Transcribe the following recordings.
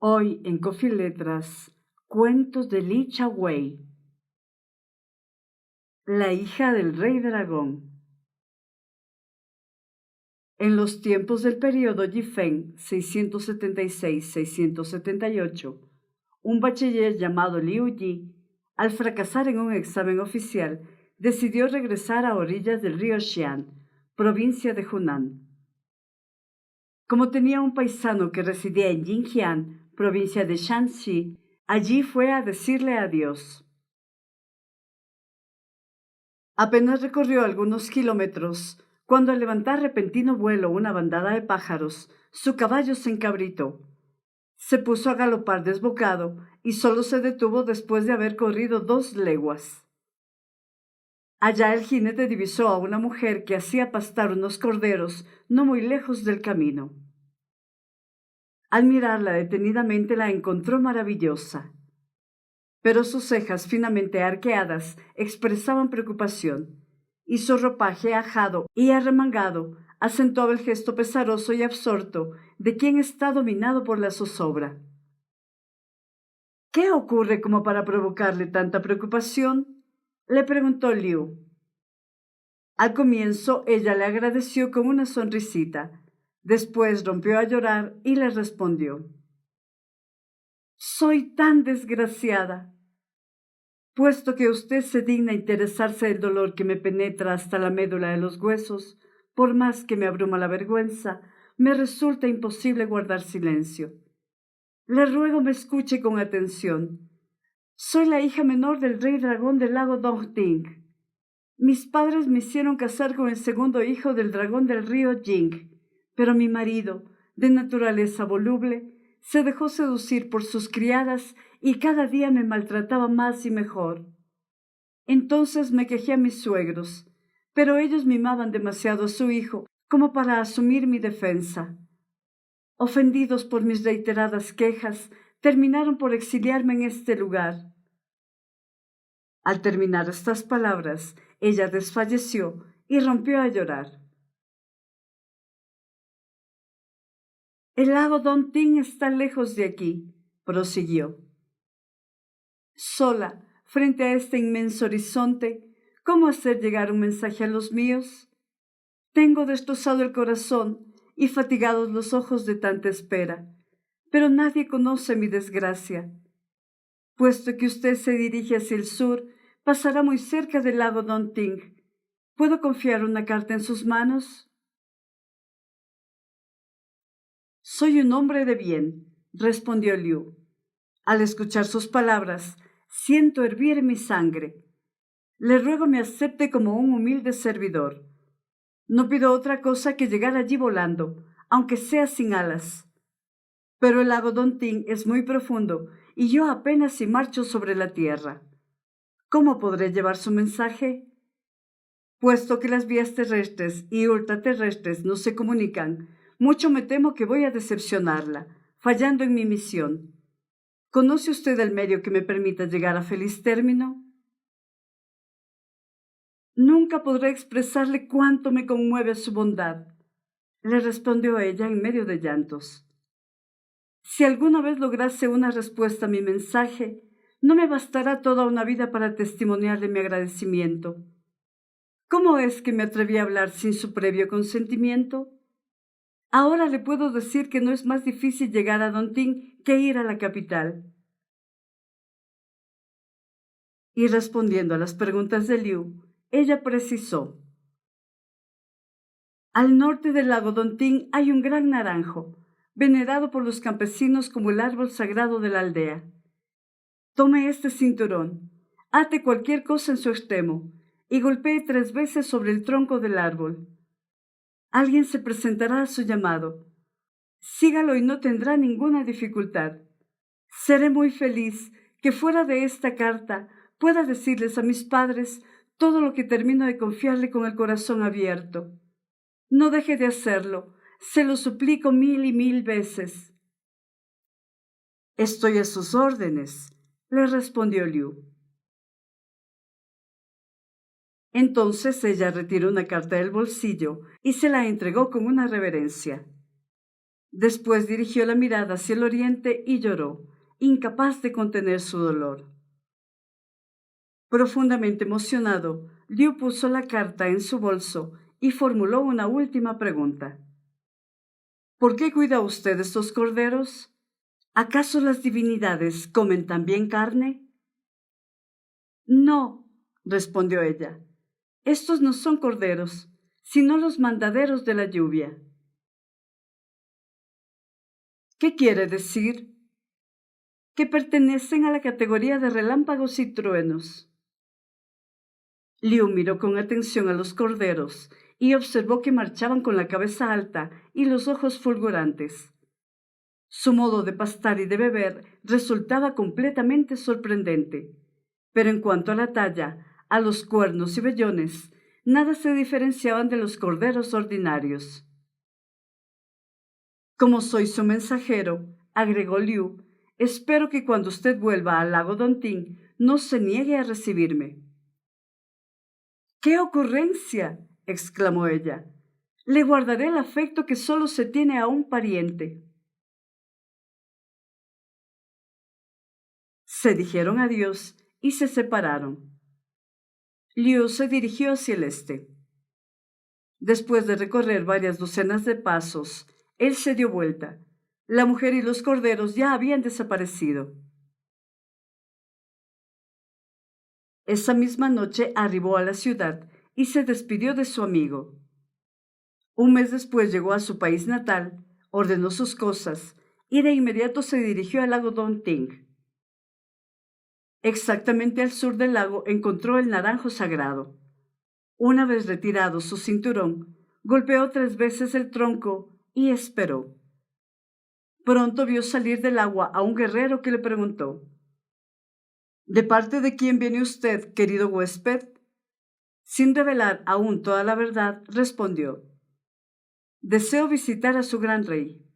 Hoy en Coffee Letras, cuentos de Li Wei, la hija del rey dragón. En los tiempos del período Yifeng 676-678, un bachiller llamado Liu Yi, al fracasar en un examen oficial, decidió regresar a orillas del río Xian, provincia de Hunan. Como tenía un paisano que residía en Jinjiang, provincia de Shanxi, allí fue a decirle adiós. Apenas recorrió algunos kilómetros, cuando al levantar repentino vuelo una bandada de pájaros, su caballo se encabritó. Se puso a galopar desbocado y solo se detuvo después de haber corrido 2 leguas. Allá el jinete divisó a una mujer que hacía pastar unos corderos no muy lejos del camino. Al mirarla detenidamente la encontró maravillosa, pero sus cejas finamente arqueadas expresaban preocupación, y su ropaje ajado y arremangado acentuaba el gesto pesaroso y absorto de quien está dominado por la zozobra. ¿Qué ocurre como para provocarle tanta preocupación?, le preguntó Liu. Al comienzo ella le agradeció con una sonrisita, después rompió a llorar y le respondió: «Soy tan desgraciada. Puesto que usted se digna interesarse del dolor que me penetra hasta la médula de los huesos, por más que me abruma la vergüenza, me resulta imposible guardar silencio. Le ruego me escuche con atención. Soy la hija menor del rey dragón del lago Dongting. Mis padres me hicieron casar con el segundo hijo del dragón del río Jing, pero mi marido, de naturaleza voluble, se dejó seducir por sus criadas y cada día me maltrataba más y mejor. Entonces me quejé a mis suegros, pero ellos mimaban demasiado a su hijo como para asumir mi defensa. Ofendidos por mis reiteradas quejas, terminaron por exiliarme en este lugar». Al terminar estas palabras, ella desfalleció y rompió a llorar. «El lago Dongting está lejos de aquí», prosiguió. «Sola, frente a este inmenso horizonte, ¿cómo hacer llegar un mensaje a los míos? Tengo destrozado el corazón y fatigados los ojos de tanta espera, pero nadie conoce mi desgracia. Puesto que usted se dirige hacia el sur, pasará muy cerca del lago Dongting. ¿Puedo confiar una carta en sus manos?» «Soy un hombre de bien», respondió Liu. Al escuchar sus palabras, siento hervir mi sangre. Le ruego me acepte como un humilde servidor. No pido otra cosa que llegar allí volando, aunque sea sin alas. Pero el lago Dongting es muy profundo y yo apenas si marcho sobre la tierra. ¿Cómo podré llevar su mensaje? Puesto que las vías terrestres y ultraterrestres no se comunican, mucho me temo que voy a decepcionarla, fallando en mi misión. ¿Conoce usted el medio que me permita llegar a feliz término? «Nunca podré expresarle cuánto me conmueve su bondad», le respondió ella en medio de llantos. «Si alguna vez lograse una respuesta a mi mensaje, no me bastará toda una vida para testimoniarle mi agradecimiento. ¿Cómo es que me atreví a hablar sin su previo consentimiento? Ahora le puedo decir que no es más difícil llegar a Dongting que ir a la capital». Y respondiendo a las preguntas de Liu, ella precisó: «Al norte del lago Dongting hay un gran naranjo, venerado por los campesinos como el árbol sagrado de la aldea. Tome este cinturón, ate cualquier cosa en su extremo y golpee 3 veces sobre el tronco del árbol. Alguien se presentará a su llamado. Sígalo y no tendrá ninguna dificultad. Seré muy feliz que fuera de esta carta pueda decirles a mis padres todo lo que termino de confiarle con el corazón abierto. No deje de hacerlo, se lo suplico 1000 y 1000 veces». «Estoy a sus órdenes», le respondió Liu. Entonces ella retiró una carta del bolsillo y se la entregó con una reverencia. Después dirigió la mirada hacia el oriente y lloró, incapaz de contener su dolor. Profundamente emocionado, Liu puso la carta en su bolso y formuló una última pregunta. ¿Por qué cuida usted estos corderos? ¿Acaso las divinidades comen también carne? No, respondió ella. Estos no son corderos, sino los mandaderos de la lluvia. ¿Qué quiere decir? Que pertenecen a la categoría de relámpagos y truenos. Liu miró con atención a los corderos y observó que marchaban con la cabeza alta y los ojos fulgurantes. Su modo de pastar y de beber resultaba completamente sorprendente, pero en cuanto a la talla, a los cuernos y vellones, nada se diferenciaban de los corderos ordinarios. Como soy su mensajero, agregó Liu, espero que cuando usted vuelva al lago Dontín no se niegue a recibirme. ¡Qué ocurrencia!, exclamó ella. Le guardaré el afecto que solo se tiene a un pariente. Se dijeron adiós y se separaron. Liu se dirigió hacia el este. Después de recorrer varias docenas de pasos, él se dio vuelta. La mujer y los corderos ya habían desaparecido. Esa misma noche arribó a la ciudad y se despidió de su amigo. Un mes después llegó a su país natal, ordenó sus cosas y de inmediato se dirigió al lago Donting. Exactamente al sur del lago encontró el naranjo sagrado. Una vez retirado su cinturón, golpeó 3 veces el tronco y esperó. Pronto vio salir del agua a un guerrero que le preguntó: ¿De parte de quién viene usted, querido huésped? Sin revelar aún toda la verdad, respondió: Deseo visitar a su gran rey.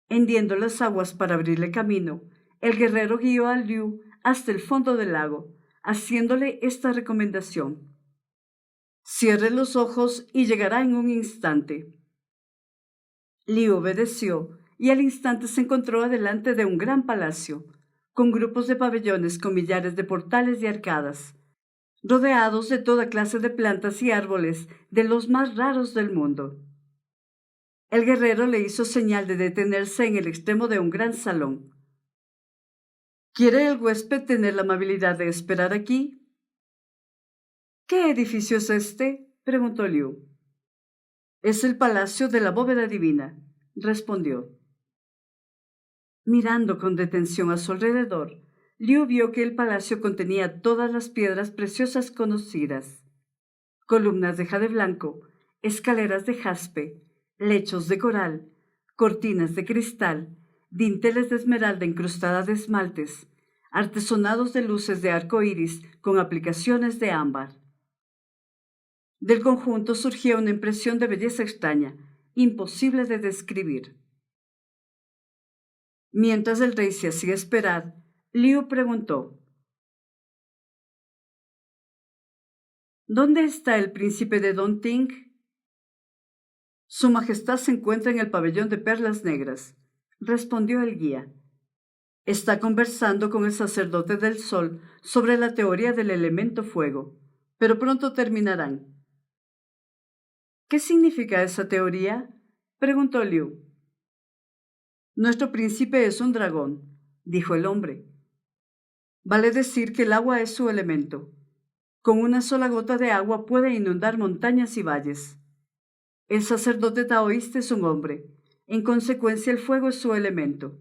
Hendiendo las aguas para abrirle camino, el guerrero guió a Liu hasta el fondo del lago, haciéndole esta recomendación: Cierre los ojos y llegará en un instante. Liu obedeció y al instante se encontró delante de un gran palacio, con grupos de pabellones con millares de portales y arcadas, rodeados de toda clase de plantas y árboles de los más raros del mundo. El guerrero le hizo señal de detenerse en el extremo de un gran salón. ¿Quiere el huésped tener la amabilidad de esperar aquí? ¿Qué edificio es este?, preguntó Liu. Es el palacio de la bóveda divina, respondió. Mirando con detención a su alrededor, Liu vio que el palacio contenía todas las piedras preciosas conocidas: columnas de jade blanco, escaleras de jaspe, lechos de coral, cortinas de cristal, dinteles de esmeralda incrustada de esmaltes, artesonados de luces de arco iris con aplicaciones de ámbar. Del conjunto surgía una impresión de belleza extraña, imposible de describir. Mientras el rey se hacía esperar, Liu preguntó: ¿Dónde está el príncipe de Donting? Su majestad se encuentra en el pabellón de perlas negras, respondió el guía. Está conversando con el sacerdote del sol sobre la teoría del elemento fuego, pero pronto terminarán. ¿Qué significa esa teoría?, preguntó Liu. Nuestro príncipe es un dragón, dijo el hombre. Vale decir que el agua es su elemento. Con una sola gota de agua puede inundar montañas y valles. El sacerdote taoísta es un hombre. En consecuencia, el fuego es su elemento.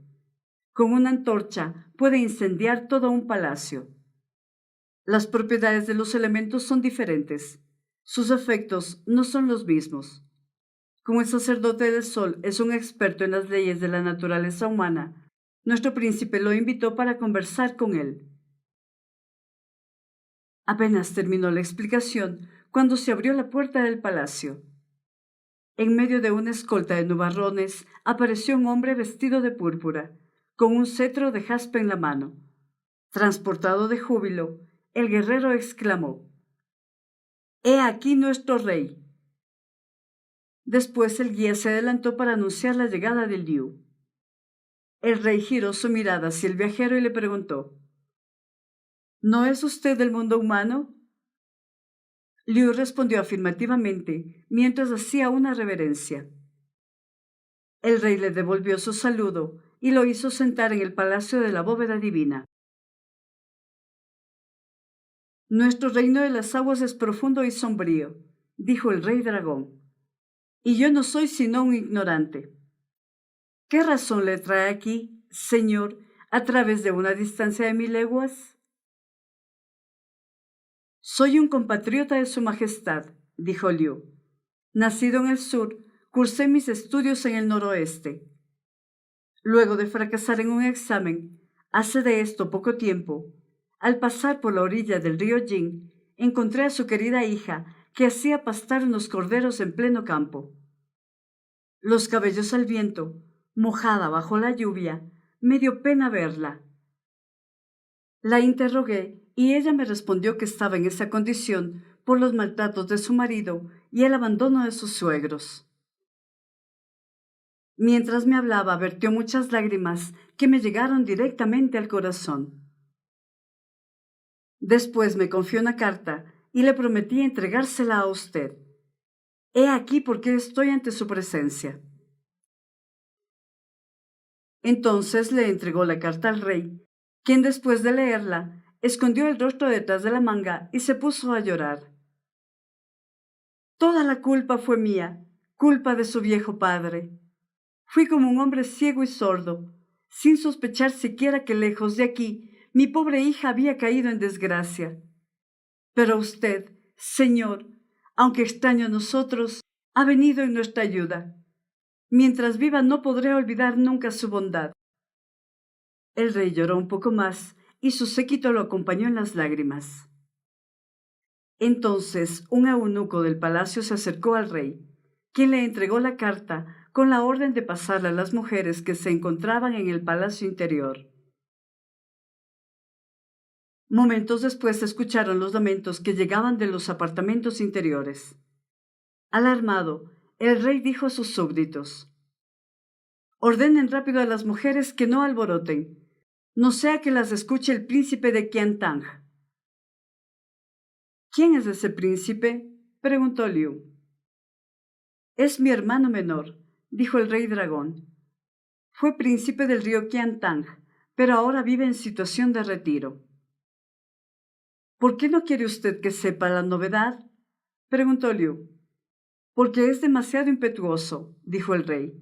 Con una antorcha puede incendiar todo un palacio. Las propiedades de los elementos son diferentes. Sus efectos no son los mismos. Como el sacerdote del sol es un experto en las leyes de la naturaleza humana, nuestro príncipe lo invitó para conversar con él. Apenas terminó la explicación cuando se abrió la puerta del palacio. En medio de una escolta de nubarrones apareció un hombre vestido de púrpura, con un cetro de jaspe en la mano. Transportado de júbilo, el guerrero exclamó: «¡He aquí nuestro rey!». Después el guía se adelantó para anunciar la llegada de Liu. El rey giró su mirada hacia el viajero y le preguntó: ¿No es usted del mundo humano? Liu respondió afirmativamente mientras hacía una reverencia. El rey le devolvió su saludo y lo hizo sentar en el palacio de la bóveda divina. Nuestro reino de las aguas es profundo y sombrío, dijo el rey dragón, y yo no soy sino un ignorante. ¿Qué razón le trae aquí, señor, a través de una distancia de 1000 leguas? Soy un compatriota de su majestad, dijo Liu. Nacido en el sur, cursé mis estudios en el noroeste. Luego de fracasar en un examen, hace de esto poco tiempo, al pasar por la orilla del río Jing, encontré a su querida hija que hacía pastar unos corderos en pleno campo. Los cabellos al viento, mojada bajo la lluvia, me dio pena verla. La interrogué y ella me respondió que estaba en esa condición por los maltratos de su marido y el abandono de sus suegros. Mientras me hablaba, vertió muchas lágrimas que me llegaron directamente al corazón. Después me confió una carta y le prometí entregársela a usted. He aquí por qué estoy ante su presencia. Entonces le entregó la carta al rey, quien después de leerla, escondió el rostro detrás de la manga y se puso a llorar. Toda la culpa fue mía, culpa de su viejo padre. Fui como un hombre ciego y sordo, sin sospechar siquiera que lejos de aquí mi pobre hija había caído en desgracia. Pero usted, Señor, aunque extraño a nosotros, ha venido en nuestra ayuda. Mientras viva no podré olvidar nunca su bondad. El rey lloró un poco más y su séquito lo acompañó en las lágrimas. Entonces un eunuco del palacio se acercó al rey, quien le entregó la carta con la orden de pasarla a las mujeres que se encontraban en el palacio interior. Momentos después se escucharon los lamentos que llegaban de los apartamentos interiores. Alarmado, el rey dijo a sus súbditos: «Ordenen rápido a las mujeres que no alboroten, no sea que las escuche el príncipe de Qiantang». «¿Quién es ese príncipe?», preguntó Liu. «Es mi hermano menor», dijo el rey dragón. «Fue príncipe del río Qiantang, pero ahora vive en situación de retiro». «¿Por qué no quiere usted que sepa la novedad?», preguntó Liu. «Porque es demasiado impetuoso», dijo el rey.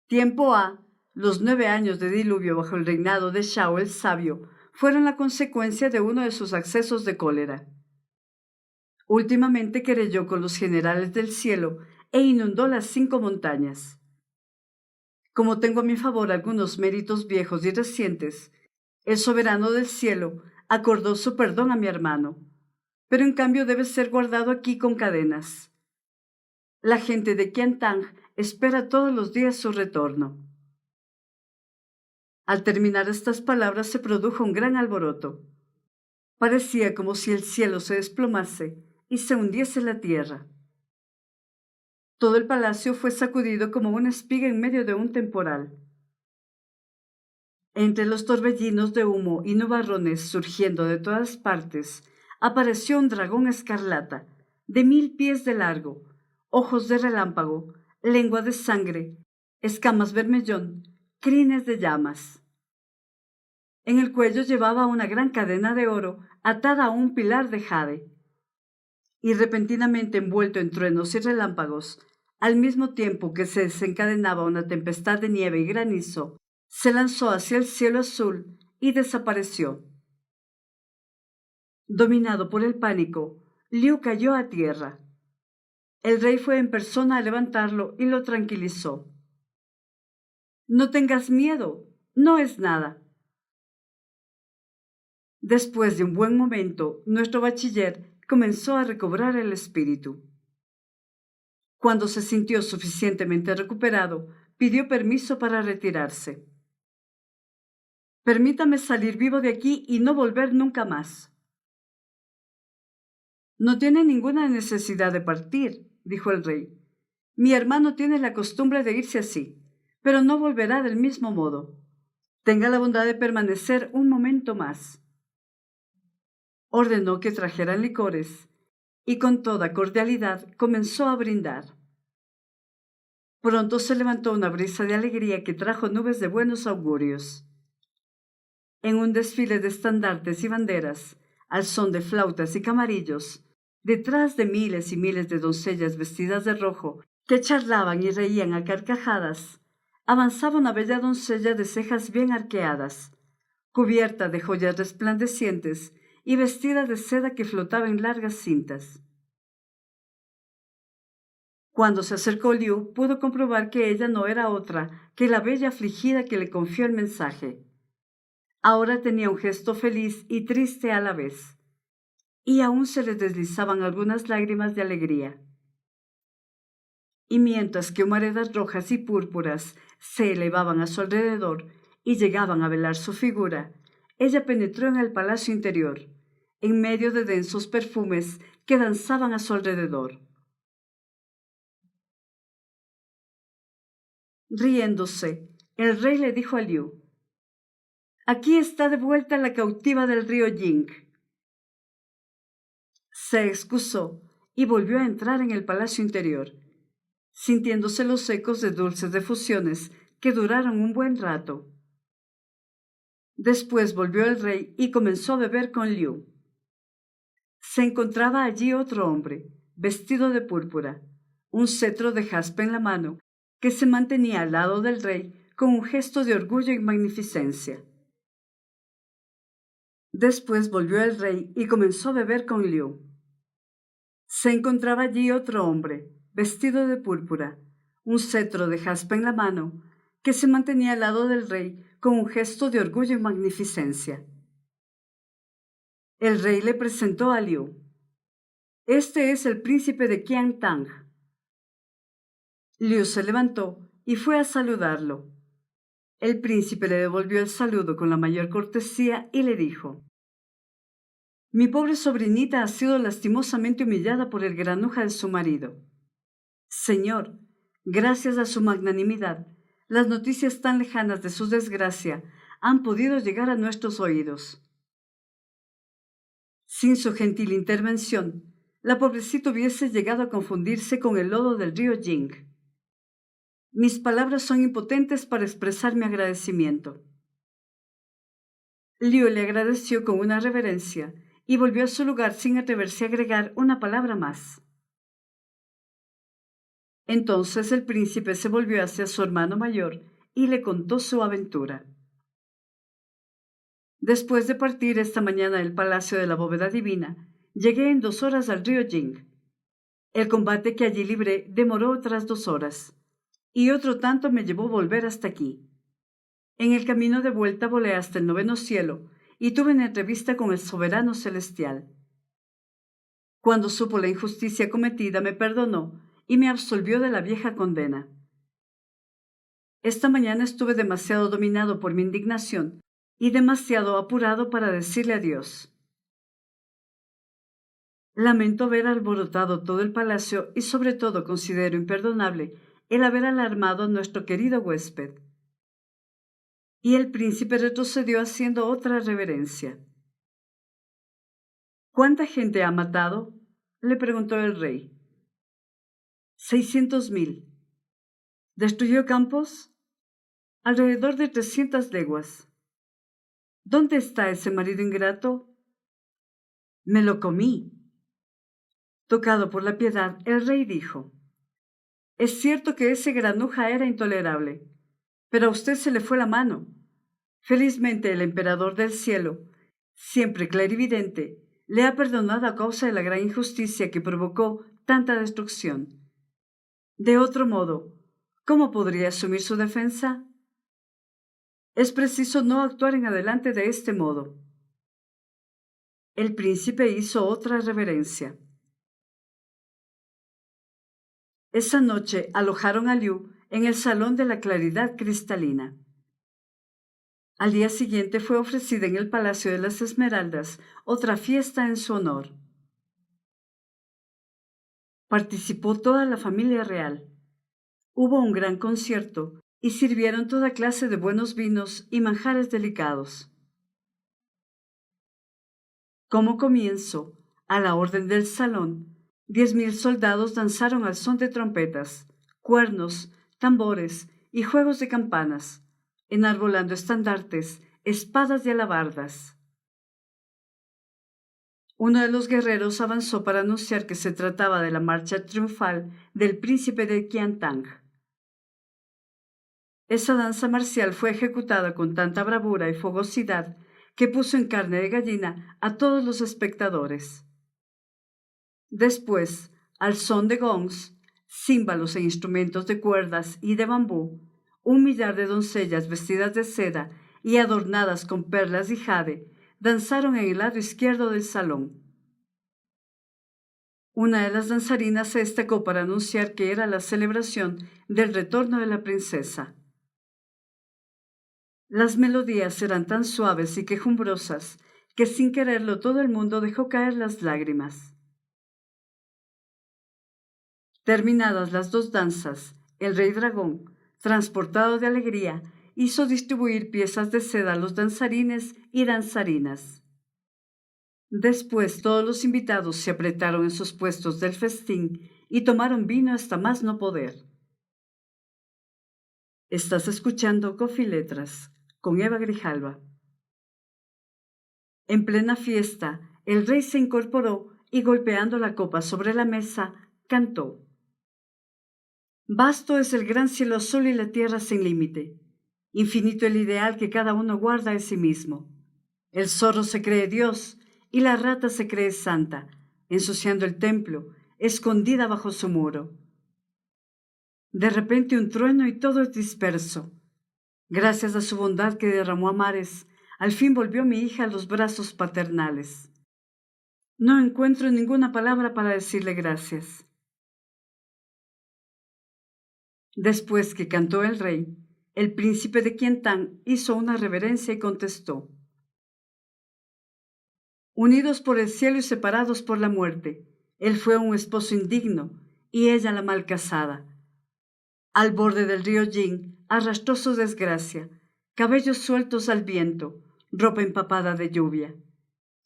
Tiempo ha, los 9 años de diluvio bajo el reinado de Shao el Sabio fueron la consecuencia de uno de sus accesos de cólera. Últimamente querelló con los generales del cielo e inundó las 5 montañas. Como tengo a mi favor algunos méritos viejos y recientes, el soberano del cielo acordó su perdón a mi hermano, pero en cambio debe ser guardado aquí con cadenas. La gente de Qiantang espera todos los días su retorno». Al terminar estas palabras se produjo un gran alboroto. Parecía como si el cielo se desplomase y se hundiese la tierra. Todo el palacio fue sacudido como una espiga en medio de un temporal. Entre los torbellinos de humo y nubarrones surgiendo de todas partes, apareció un dragón escarlata, de 1000 pies de largo, ojos de relámpago, lengua de sangre, escamas vermellón, crines de llamas. En el cuello llevaba una gran cadena de oro atada a un pilar de jade. Y repentinamente envuelto en truenos y relámpagos, al mismo tiempo que se desencadenaba una tempestad de nieve y granizo, se lanzó hacia el cielo azul y desapareció. Dominado por el pánico, Liu cayó a tierra. El rey fue en persona a levantarlo y lo tranquilizó. «No tengas miedo, no es nada». Después de un buen momento, nuestro bachiller comenzó a recobrar el espíritu. Cuando se sintió suficientemente recuperado, pidió permiso para retirarse. «Permítame salir vivo de aquí y no volver nunca más». «No tiene ninguna necesidad de partir», dijo el rey. Mi hermano tiene la costumbre de irse así, pero no volverá del mismo modo. Tenga la bondad de permanecer un momento más. Ordenó que trajeran licores y con toda cordialidad comenzó a brindar. Pronto se levantó una brisa de alegría que trajo nubes de buenos augurios. En un desfile de estandartes y banderas, al son de flautas y camarillos, detrás de miles y miles de doncellas vestidas de rojo que charlaban y reían a carcajadas, avanzaba una bella doncella de cejas bien arqueadas, cubierta de joyas resplandecientes y vestida de seda que flotaba en largas cintas. Cuando se acercó Liu, pudo comprobar que ella no era otra que la bella afligida que le confió el mensaje. Ahora tenía un gesto feliz y triste a la vez, y aún se le deslizaban algunas lágrimas de alegría. Y mientras que humaredas rojas y púrpuras se elevaban a su alrededor y llegaban a velar su figura, ella penetró en el palacio interior, en medio de densos perfumes que danzaban a su alrededor. Riéndose, el rey le dijo a Liu: «Aquí está de vuelta la cautiva del río Ying». Se excusó y volvió a entrar en el palacio interior, sintiéndose los ecos de dulces efusiones que duraron un buen rato. Después volvió el rey y comenzó a beber con Liu. Se encontraba allí otro hombre, vestido de púrpura, un cetro de jaspe en la mano, que se mantenía al lado del rey con un gesto de orgullo y magnificencia. Después volvió el rey y comenzó a beber con Liu. Se encontraba allí otro hombre, vestido de púrpura, un cetro de jaspe en la mano, que se mantenía al lado del rey con un gesto de orgullo y magnificencia. El rey le presentó a Liu. «Este es el príncipe de Qiantang». Liu se levantó y fue a saludarlo. El príncipe le devolvió el saludo con la mayor cortesía y le dijo: «Mi pobre sobrinita ha sido lastimosamente humillada por el granuja de su marido. Señor, gracias a su magnanimidad, las noticias tan lejanas de su desgracia han podido llegar a nuestros oídos. Sin su gentil intervención, la pobrecita hubiese llegado a confundirse con el lodo del río Ying. Mis palabras son impotentes para expresar mi agradecimiento». Liu le agradeció con una reverencia y volvió a su lugar sin atreverse a agregar una palabra más. Entonces el príncipe se volvió hacia su hermano mayor y le contó su aventura. «Después de partir esta mañana del palacio de la bóveda divina, llegué en 2 horas al río Ying. El combate que allí libré demoró otras 2 horas, y otro tanto me llevó volver hasta aquí. En el camino de vuelta volé hasta el 9º cielo y tuve una entrevista con el soberano celestial. Cuando supo la injusticia cometida, me perdonó y me absolvió de la vieja condena. Esta mañana estuve demasiado dominado por mi indignación y demasiado apurado para decirle adiós. Lamento haber alborotado todo el palacio y sobre todo considero imperdonable el haber alarmado a nuestro querido huésped». Y el príncipe retrocedió haciendo otra reverencia. «¿Cuánta gente ha matado?», le preguntó el rey. «600.000. ¿Destruyó campos?». «Alrededor de 300 leguas». «¿Dónde está ese marido ingrato?». «Me lo comí». Tocado por la piedad, el rey dijo: «Es cierto que ese granuja era intolerable, pero a usted se le fue la mano. Felizmente el emperador del cielo, siempre clarividente, le ha perdonado a causa de la gran injusticia que provocó tanta destrucción. De otro modo, ¿cómo podría asumir su defensa? Es preciso no actuar en adelante de este modo». El príncipe hizo otra reverencia. Esa noche alojaron a Liu en el Salón de la Claridad Cristalina. Al día siguiente fue ofrecida en el Palacio de las Esmeraldas otra fiesta en su honor. Participó toda la familia real, Hubo un gran concierto y sirvieron toda clase de buenos vinos y manjares delicados. Como comienzo, a la orden del salón, 10.000 soldados danzaron al son de trompetas, cuernos, tambores y juegos de campanas, enarbolando estandartes, espadas y alabardas. Uno de los guerreros avanzó para anunciar que se trataba de la marcha triunfal del príncipe de Qiantang. Esa danza marcial fue ejecutada con tanta bravura y fogosidad que puso en carne de gallina a todos los espectadores. Después, al son de gongs, címbalos e instrumentos de cuerdas y de bambú, 1.000.000 de doncellas vestidas de seda y adornadas con perlas y jade danzaron en el lado izquierdo del salón. Una de las danzarinas se destacó para anunciar que era la celebración del retorno de la princesa. Las melodías eran tan suaves y quejumbrosas que sin quererlo todo el mundo dejó caer las lágrimas. Terminadas las dos danzas, el rey dragón, transportado de alegría, hizo distribuir piezas de seda a los danzarines y danzarinas. Después todos los invitados se apretaron en sus puestos del festín y tomaron vino hasta más no poder. Estás escuchando Coffee Letras con Eva Grijalva. En plena fiesta, el rey se incorporó y golpeando la copa sobre la mesa, cantó: Vasto es el gran cielo azul y la tierra sin límite. Infinito el ideal que cada uno guarda de sí mismo. El zorro se cree Dios y la rata se cree santa, ensuciando el templo, escondida bajo su muro. De repente un trueno y todo es disperso. Gracias a su bondad que derramó a mares, al fin volvió mi hija a los brazos paternales. No encuentro ninguna palabra para decirle gracias. Después que cantó el rey, el príncipe de Qiantang hizo una reverencia y contestó: Unidos por el cielo y separados por la muerte, él fue un esposo indigno y ella la mal casada. Al borde del río Jing arrastró su desgracia, cabellos sueltos al viento, ropa empapada de lluvia.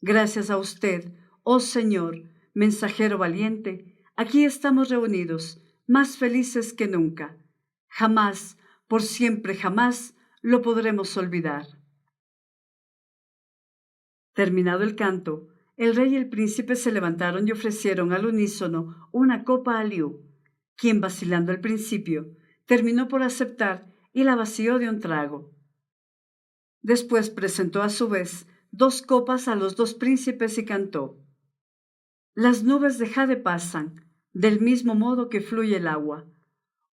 Gracias a usted, oh Señor, mensajero valiente, aquí estamos reunidos, más felices que nunca. Jamás, por siempre jamás, lo podremos olvidar. Terminado el canto, el rey y el príncipe se levantaron y ofrecieron al unísono una copa a Liu, quien, vacilando al principio, terminó por aceptar y la vació de un trago. Después presentó a su vez 2 copas a los 2 príncipes y cantó: Las nubes de jade pasan, del mismo modo que fluye el agua.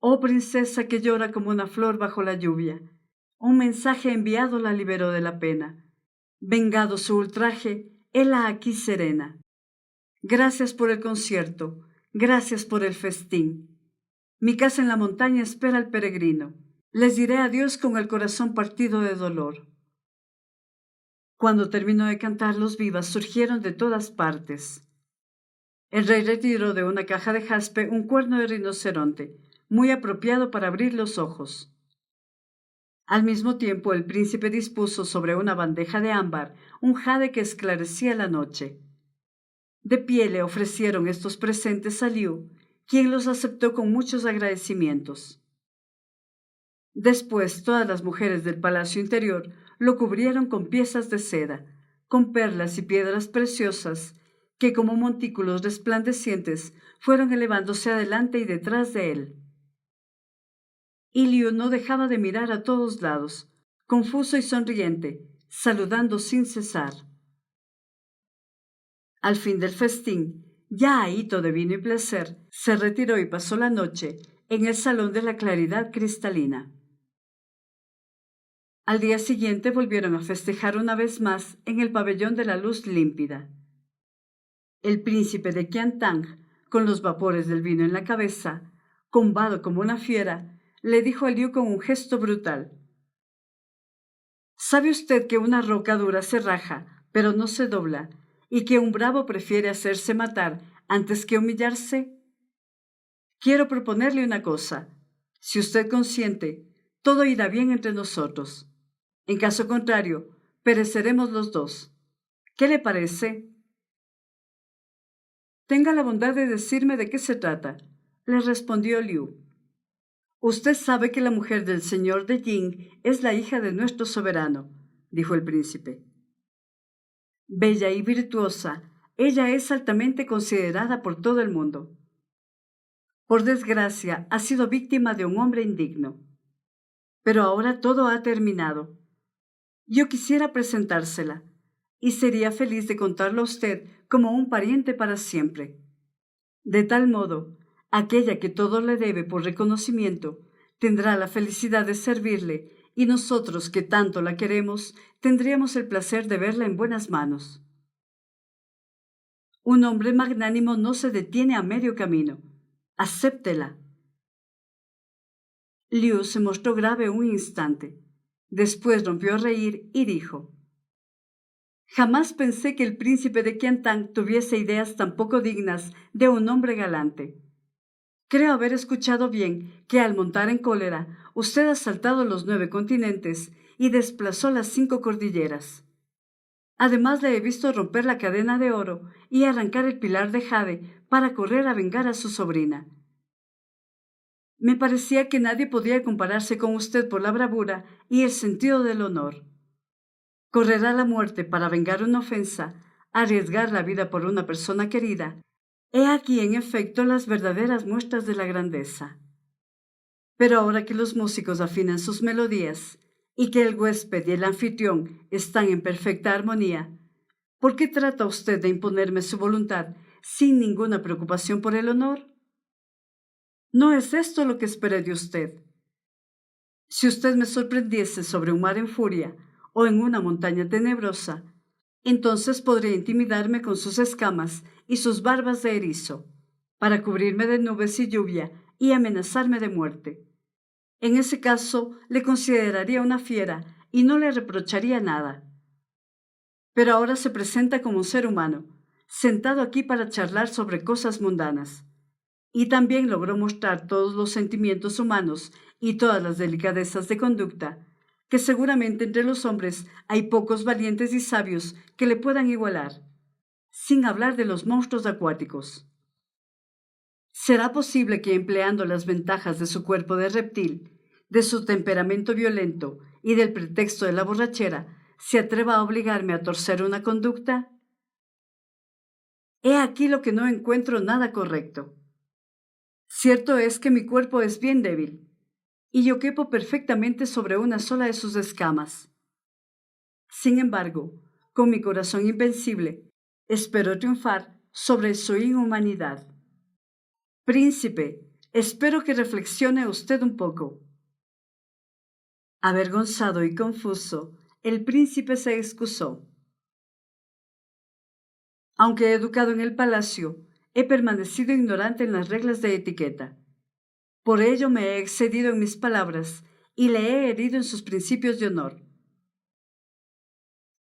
Oh princesa que llora como una flor bajo la lluvia, un mensaje enviado la liberó de la pena. Vengado su ultraje, hela aquí serena. Gracias por el concierto, gracias por el festín. Mi casa en la montaña espera al peregrino. Les diré adiós con el corazón partido de dolor. Cuando terminó de cantar, los vivas surgieron de todas partes. El rey retiró de una caja de jaspe un cuerno de rinoceronte, muy apropiado para abrir los ojos. Al mismo tiempo, el príncipe dispuso sobre una bandeja de ámbar un jade que esclarecía la noche. De pie le ofrecieron estos presentes a Liu, quien los aceptó con muchos agradecimientos. Después, todas las mujeres del palacio interior lo cubrieron con piezas de seda, con perlas y piedras preciosas, que como montículos resplandecientes fueron elevándose adelante y detrás de él. Y Liu no dejaba de mirar a todos lados, confuso y sonriente, saludando sin cesar. Al fin del festín, ya ahito de vino y placer, se retiró y pasó la noche en el salón de la claridad cristalina. Al día siguiente volvieron a festejar una vez más en el pabellón de la luz límpida. El príncipe de Qiantang, con los vapores del vino en la cabeza, combado como una fiera, le dijo a Liu con un gesto brutal: ¿Sabe usted que una roca dura se raja, pero no se dobla, y que un bravo prefiere hacerse matar antes que humillarse? Quiero proponerle una cosa. Si usted consiente, todo irá bien entre nosotros. En caso contrario, pereceremos los dos. ¿Qué le parece? Tenga la bondad de decirme de qué se trata, le respondió Liu. Usted sabe que la mujer del señor de Jing es la hija de nuestro soberano, dijo el príncipe. Bella y virtuosa, ella es altamente considerada por todo el mundo. Por desgracia, ha sido víctima de un hombre indigno. Pero ahora todo ha terminado. Yo quisiera presentársela, y sería feliz de contarlo a usted como un pariente para siempre. De tal modo, aquella que todo le debe por reconocimiento, tendrá la felicidad de servirle, y nosotros que tanto la queremos, tendríamos el placer de verla en buenas manos. Un hombre magnánimo no se detiene a medio camino. Acéptela. Liu se mostró grave un instante. Después rompió a reír y dijo: Jamás pensé que el príncipe de Qiantang tuviese ideas tan poco dignas de un hombre galante. Creo haber escuchado bien que al montar en cólera usted ha saltado los 9 continentes y desplazó las 5 cordilleras. Además le he visto romper la cadena de oro y arrancar el pilar de jade para correr a vengar a su sobrina. Me parecía que nadie podía compararse con usted por la bravura y el sentido del honor. Correr a la muerte para vengar una ofensa, arriesgar la vida por una persona querida. He aquí, en efecto, las verdaderas muestras de la grandeza. Pero ahora que los músicos afinan sus melodías y que el huésped y el anfitrión están en perfecta armonía, ¿por qué trata usted de imponerme su voluntad sin ninguna preocupación por el honor? No es esto lo que esperé de usted. Si usted me sorprendiese sobre un mar en furia o en una montaña tenebrosa, entonces podría intimidarme con sus escamas y sus barbas de erizo, para cubrirme de nubes y lluvia y amenazarme de muerte. En ese caso, le consideraría una fiera y no le reprocharía nada. Pero ahora se presenta como un ser humano, sentado aquí para charlar sobre cosas mundanas. Y también logró mostrar todos los sentimientos humanos y todas las delicadezas de conducta, que seguramente entre los hombres hay pocos valientes y sabios que le puedan igualar, sin hablar de los monstruos acuáticos. ¿Será posible que empleando las ventajas de su cuerpo de reptil, de su temperamento violento y del pretexto de la borrachera, se atreva a obligarme a torcer una conducta? He aquí lo que no encuentro nada correcto. Cierto es que mi cuerpo es bien débil, y yo quepo perfectamente sobre una sola de sus escamas. Sin embargo, con mi corazón invencible, espero triunfar sobre su inhumanidad. Príncipe, espero que reflexione usted un poco. Avergonzado y confuso, el príncipe se excusó. Aunque educado en el palacio, he permanecido ignorante en las reglas de etiqueta. Por ello me he excedido en mis palabras y le he herido en sus principios de honor.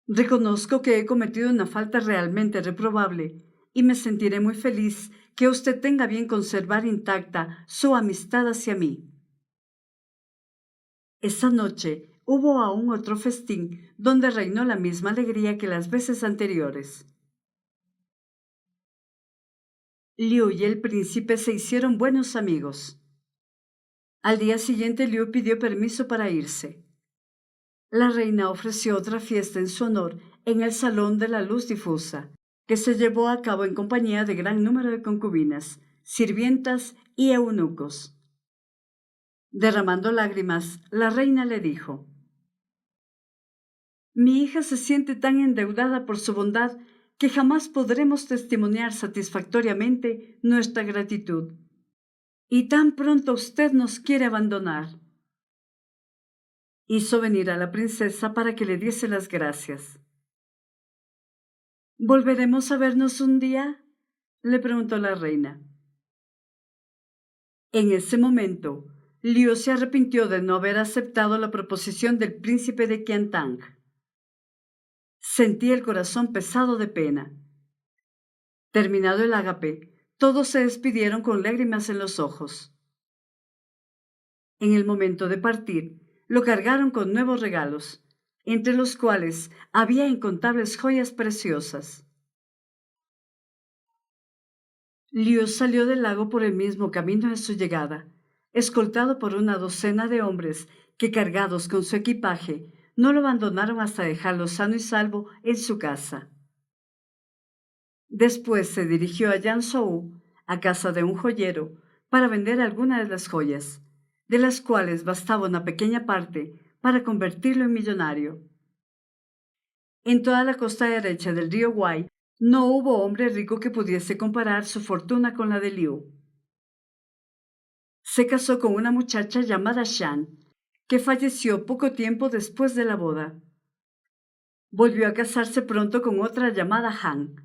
Reconozco que he cometido una falta realmente reprobable y me sentiré muy feliz que usted tenga bien conservar intacta su amistad hacia mí. Esa noche hubo aún otro festín donde reinó la misma alegría que las veces anteriores. Liu y el príncipe se hicieron buenos amigos. Al día siguiente Liu pidió permiso para irse. La reina ofreció otra fiesta en su honor en el Salón de la Luz Difusa, que se llevó a cabo en compañía de gran número de concubinas, sirvientas y eunucos. Derramando lágrimas, la reina le dijo: Mi hija se siente tan endeudada por su bondad que jamás podremos testimoniar satisfactoriamente nuestra gratitud. Y tan pronto usted nos quiere abandonar. Hizo venir a la princesa para que le diese las gracias. ¿Volveremos a vernos un día?, le preguntó la reina. En ese momento, Liu se arrepintió de no haber aceptado la proposición del príncipe de Qiantang. Sentía el corazón pesado de pena. Terminado el ágape, todos se despidieron con lágrimas en los ojos. En el momento de partir, lo cargaron con nuevos regalos, entre los cuales había incontables joyas preciosas. Liu salió del lago por el mismo camino de su llegada, escoltado por una docena de hombres que, cargados con su equipaje, no lo abandonaron hasta dejarlo sano y salvo en su casa. Después se dirigió a Yanzhou, a casa de un joyero, para vender algunas de las joyas, de las cuales bastaba una pequeña parte para convertirlo en millonario. En toda la costa derecha del río Huai no hubo hombre rico que pudiese comparar su fortuna con la de Liu. Se casó con una muchacha llamada Shan, que falleció poco tiempo después de la boda. Volvió a casarse pronto con otra llamada Han,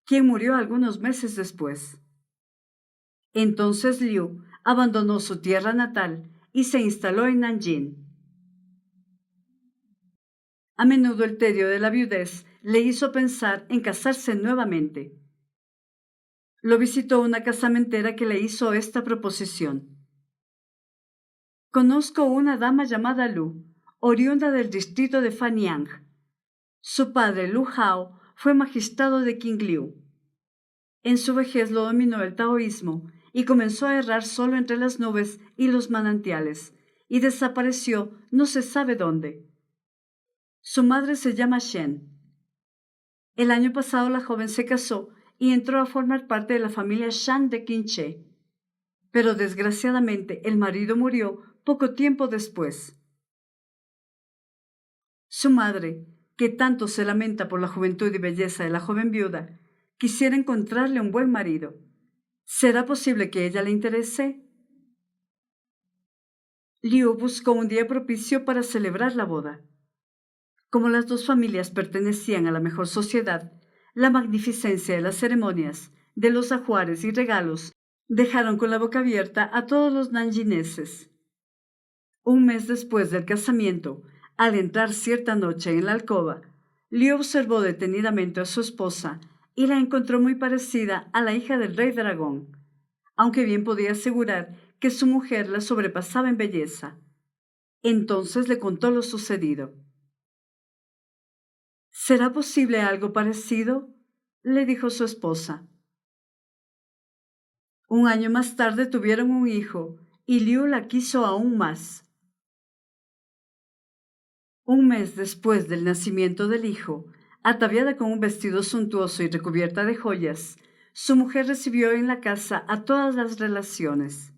quien murió algunos meses después. Entonces Liu abandonó su tierra natal y se instaló en Nanjing. A menudo el tedio de la viudez le hizo pensar en casarse nuevamente. Lo visitó una casamentera que le hizo esta proposición. Conozco una dama llamada Lu, oriunda del distrito de Fanyang. Su padre, Lu Hao, fue magistrado de Qingliu. En su vejez lo dominó el taoísmo y comenzó a errar solo entre las nubes y los manantiales, y desapareció no se sabe dónde. Su madre se llama Shen. El año pasado la joven se casó y entró a formar parte de la familia Shan de Qinche, pero desgraciadamente el marido murió poco tiempo después. Su madre, que tanto se lamenta por la juventud y belleza de la joven viuda, quisiera encontrarle un buen marido. ¿Será posible que ella le interese? Liu buscó un día propicio para celebrar la boda. Como las dos familias pertenecían a la mejor sociedad, la magnificencia de las ceremonias, de los ajuares y regalos dejaron con la boca abierta a todos los nanjineses. Un mes después del casamiento, al entrar cierta noche en la alcoba, Liu observó detenidamente a su esposa y la encontró muy parecida a la hija del rey dragón, aunque bien podía asegurar que su mujer la sobrepasaba en belleza. Entonces le contó lo sucedido. ¿Será posible algo parecido?, le dijo su esposa. Un año más tarde tuvieron un hijo y Liu la quiso aún más. Un mes después del nacimiento del hijo, ataviada con un vestido suntuoso y recubierta de joyas, su mujer recibió en la casa a todas las relaciones.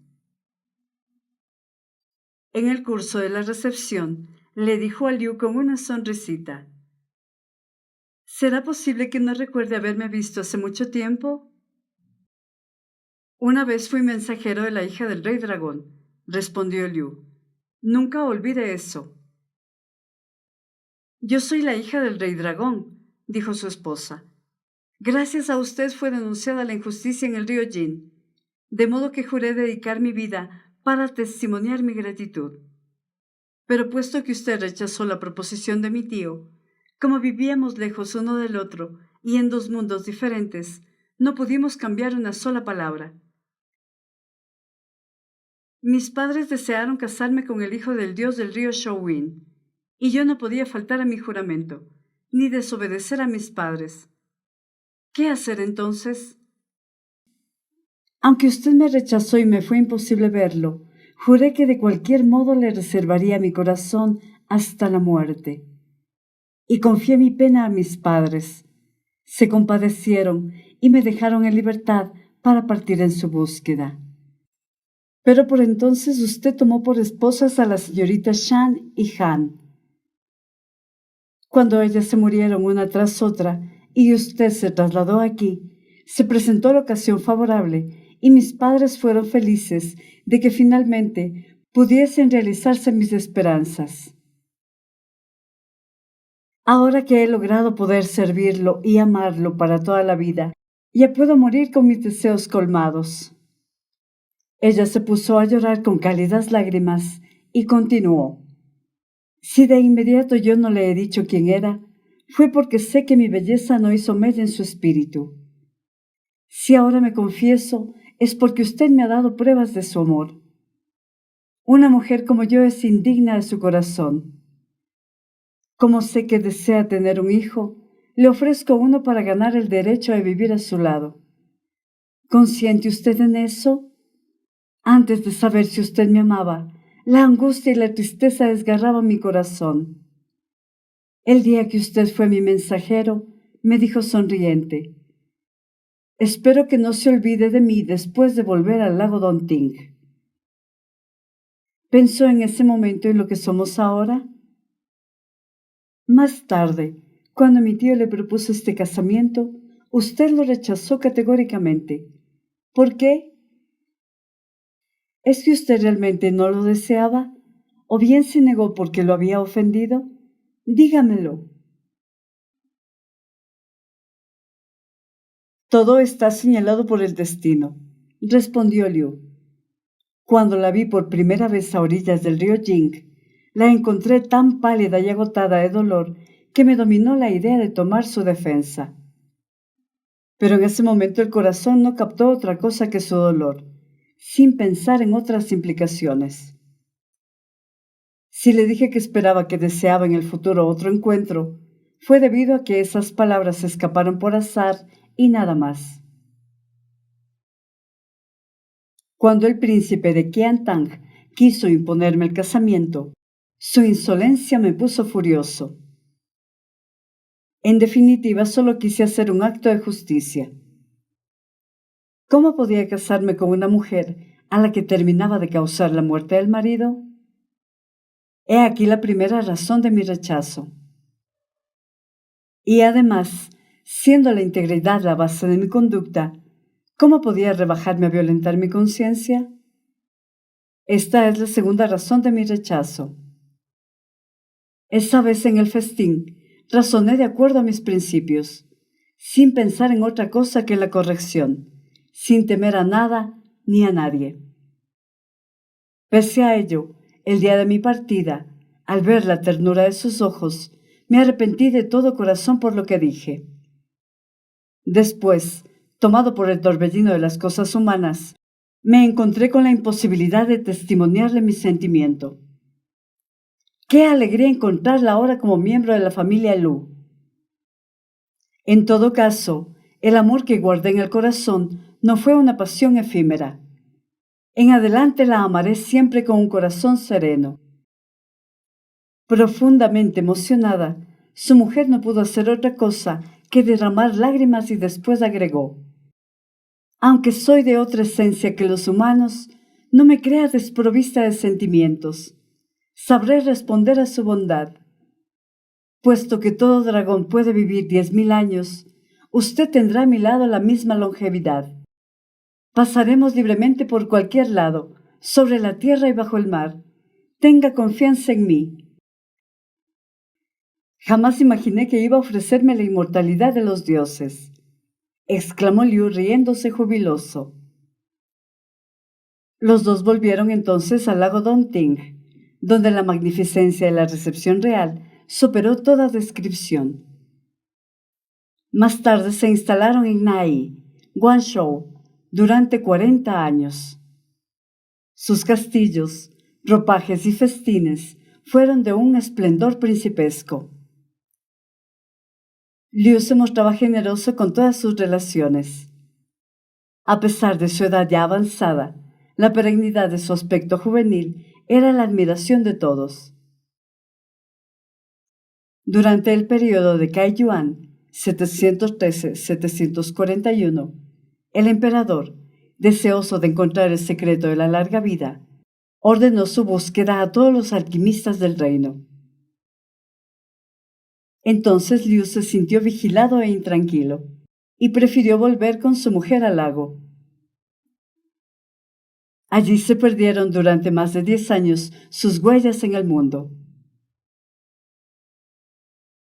En el curso de la recepción, le dijo a Liu con una sonrisita: ¿será posible que no recuerde haberme visto hace mucho tiempo? Una vez fui mensajero de la hija del rey dragón, respondió Liu. Nunca olvide eso. Yo soy la hija del rey dragón, dijo su esposa. Gracias a usted fue denunciada la injusticia en el río Jin, de modo que juré dedicar mi vida para testimoniar mi gratitud. Pero puesto que usted rechazó la proposición de mi tío, como vivíamos lejos uno del otro y en dos mundos diferentes, no pudimos cambiar una sola palabra. Mis padres desearon casarme con el hijo del dios del río Shouyin, y yo no podía faltar a mi juramento, ni desobedecer a mis padres. ¿Qué hacer entonces? Aunque usted me rechazó y me fue imposible verlo, juré que de cualquier modo le reservaría mi corazón hasta la muerte. Y confié mi pena a mis padres. Se compadecieron y me dejaron en libertad para partir en su búsqueda. Pero por entonces usted tomó por esposas a las señoritas Shan y Han. Cuando ellas se murieron una tras otra y usted se trasladó aquí, se presentó la ocasión favorable y mis padres fueron felices de que finalmente pudiesen realizarse mis esperanzas. Ahora que he logrado poder servirlo y amarlo para toda la vida, ya puedo morir con mis deseos colmados. Ella se puso a llorar con cálidas lágrimas y continuó. Si de inmediato yo no le he dicho quién era, fue porque sé que mi belleza no hizo mella en su espíritu. Si ahora me confieso, es porque usted me ha dado pruebas de su amor. Una mujer como yo es indigna de su corazón. Como sé que desea tener un hijo, le ofrezco uno para ganar el derecho de vivir a su lado. ¿Consiente usted en eso? Antes de saber si usted me amaba, la angustia y la tristeza desgarraban mi corazón. El día que usted fue mi mensajero, me dijo sonriente: espero que no se olvide de mí después de volver al lago Donting. ¿Pensó en ese momento en lo que somos ahora? Más tarde, cuando mi tío le propuso este casamiento, usted lo rechazó categóricamente. ¿Por qué? ¿Es que usted realmente no lo deseaba? ¿O bien se negó porque lo había ofendido? Dígamelo. Todo está señalado por el destino, respondió Liu. Cuando la vi por primera vez a orillas del río Jing, la encontré tan pálida y agotada de dolor que me dominó la idea de tomar su defensa. Pero en ese momento el corazón no captó otra cosa que su dolor, sin pensar en otras implicaciones. Si le dije que esperaba, que deseaba en el futuro otro encuentro, fue debido a que esas palabras se escaparon por azar y nada más. Cuando el príncipe de Qiantang quiso imponerme el casamiento, su insolencia me puso furioso. En definitiva, solo quise hacer un acto de justicia. ¿Cómo podía casarme con una mujer a la que terminaba de causar la muerte del marido? He aquí la primera razón de mi rechazo. Y además, siendo la integridad la base de mi conducta, ¿cómo podía rebajarme a violentar mi conciencia? Esta es la segunda razón de mi rechazo. Esa vez en el festín, razoné de acuerdo a mis principios, sin pensar en otra cosa que la corrección, sin temer a nada ni a nadie. Pese a ello, el día de mi partida, al ver la ternura de sus ojos, me arrepentí de todo corazón por lo que dije. Después, tomado por el torbellino de las cosas humanas, me encontré con la imposibilidad de testimoniarle mi sentimiento. ¡Qué alegría encontrarla ahora como miembro de la familia Lu! En todo caso, el amor que guardé en el corazón no fue una pasión efímera. En adelante la amaré siempre con un corazón sereno. Profundamente emocionada, su mujer no pudo hacer otra cosa que derramar lágrimas y después agregó: aunque soy de otra esencia que los humanos, no me crea desprovista de sentimientos. Sabré responder a su bondad. Puesto que todo dragón puede vivir 10.000 años, usted tendrá a mi lado la misma longevidad. Pasaremos libremente por cualquier lado, sobre la tierra y bajo el mar. Tenga confianza en mí. Jamás imaginé que iba a ofrecerme la inmortalidad de los dioses, exclamó Liu riéndose jubiloso. Los dos volvieron entonces al lago Donting, donde la magnificencia de la recepción real superó toda descripción. Más tarde se instalaron en Nai, Guangzhou, durante 40 años. Sus castillos, ropajes y festines fueron de un esplendor principesco. Liu se mostraba generoso con todas sus relaciones. A pesar de su edad ya avanzada, la perennidad de su aspecto juvenil era la admiración de todos. Durante el periodo de Kai Yuan, 713-741, el emperador, deseoso de encontrar el secreto de la larga vida, ordenó su búsqueda a todos los alquimistas del reino. Entonces Liu se sintió vigilado e intranquilo, y prefirió volver con su mujer al lago. Allí se perdieron durante más de 10 años sus huellas en el mundo.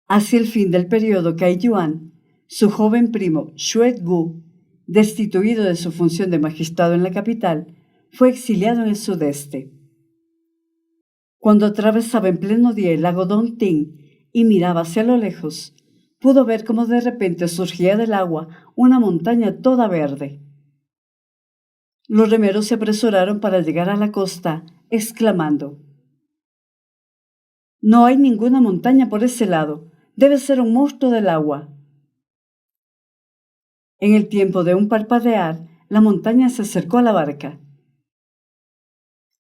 Hacia el fin del periodo Kai Yuan, su joven primo Xuegu, destituido de su función de magistrado en la capital, fue exiliado en el sudeste. Cuando atravesaba en pleno día el lago Donting y miraba hacia lo lejos, pudo ver cómo de repente surgía del agua una montaña toda verde. Los remeros se apresuraron para llegar a la costa exclamando: «No hay ninguna montaña por ese lado. Debe ser un monstruo del agua». En el tiempo de un parpadear, la montaña se acercó a la barca.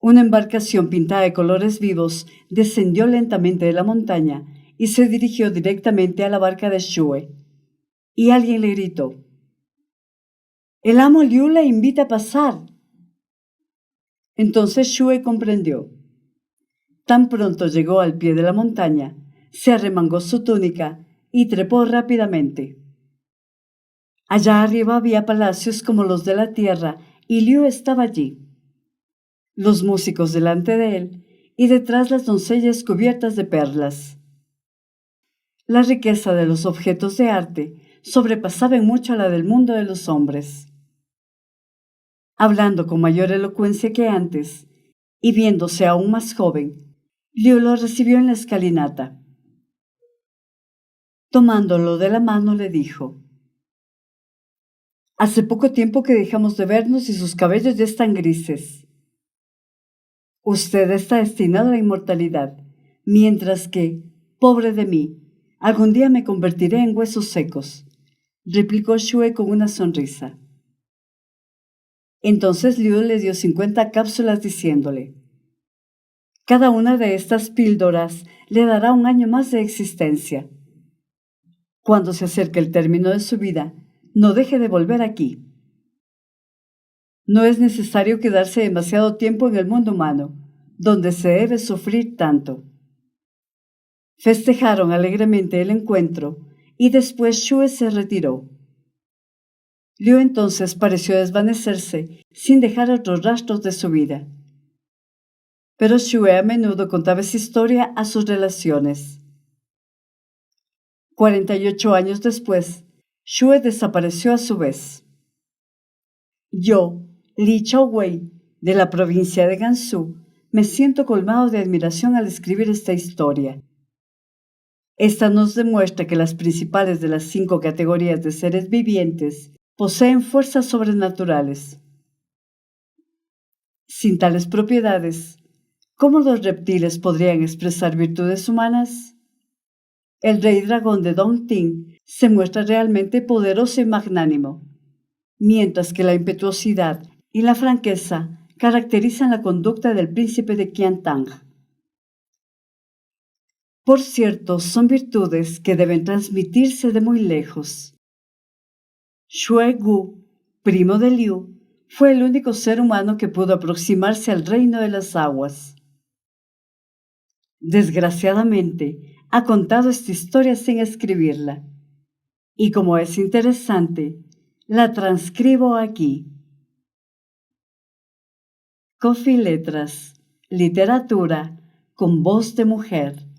Una embarcación pintada de colores vivos descendió lentamente de la montaña y se dirigió directamente a la barca de Shue. Y alguien le gritó: «El amo Liu la invita a pasar». Entonces Shue comprendió. Tan pronto llegó al pie de la montaña, se arremangó su túnica y trepó rápidamente. Allá arriba había palacios como los de la tierra y Liu estaba allí. Los músicos delante de él y detrás las doncellas cubiertas de perlas. La riqueza de los objetos de arte sobrepasaba en mucho a la del mundo de los hombres. Hablando con mayor elocuencia que antes y viéndose aún más joven, Liu lo recibió en la escalinata. Tomándolo de la mano le dijo: «Hace poco tiempo que dejamos de vernos y sus cabellos ya están grises. Usted está destinado a la inmortalidad, mientras que, pobre de mí, algún día me convertiré en huesos secos», replicó Shue con una sonrisa. Entonces Liu le dio 50 cápsulas diciéndole: «Cada una de estas píldoras le dará un año más de existencia. Cuando se acerque el término de su vida, no deje de volver aquí. No es necesario quedarse demasiado tiempo en el mundo humano, donde se debe sufrir tanto». Festejaron alegremente el encuentro y después Shue se retiró. Liu entonces pareció desvanecerse sin dejar otros rastros de su vida. Pero Shue a menudo contaba esa historia a sus relaciones. 48 años después, Shue desapareció a su vez. Yo, Li Chaowei, de la provincia de Gansu, me siento colmado de admiración al escribir esta historia. Esta nos demuestra que las principales de las 5 categorías de seres vivientes poseen fuerzas sobrenaturales. Sin tales propiedades, ¿cómo los reptiles podrían expresar virtudes humanas? El rey dragón de Dongting se muestra realmente poderoso y magnánimo, mientras que la impetuosidad y la franqueza caracterizan la conducta del príncipe de Qiantang. Por cierto, son virtudes que deben transmitirse de muy lejos. Shue Gu, primo de Liu, fue el único ser humano que pudo aproximarse al reino de las aguas. Desgraciadamente, ha contado esta historia sin escribirla, y como es interesante, la transcribo aquí. Coffee Letras, literatura con voz de mujer.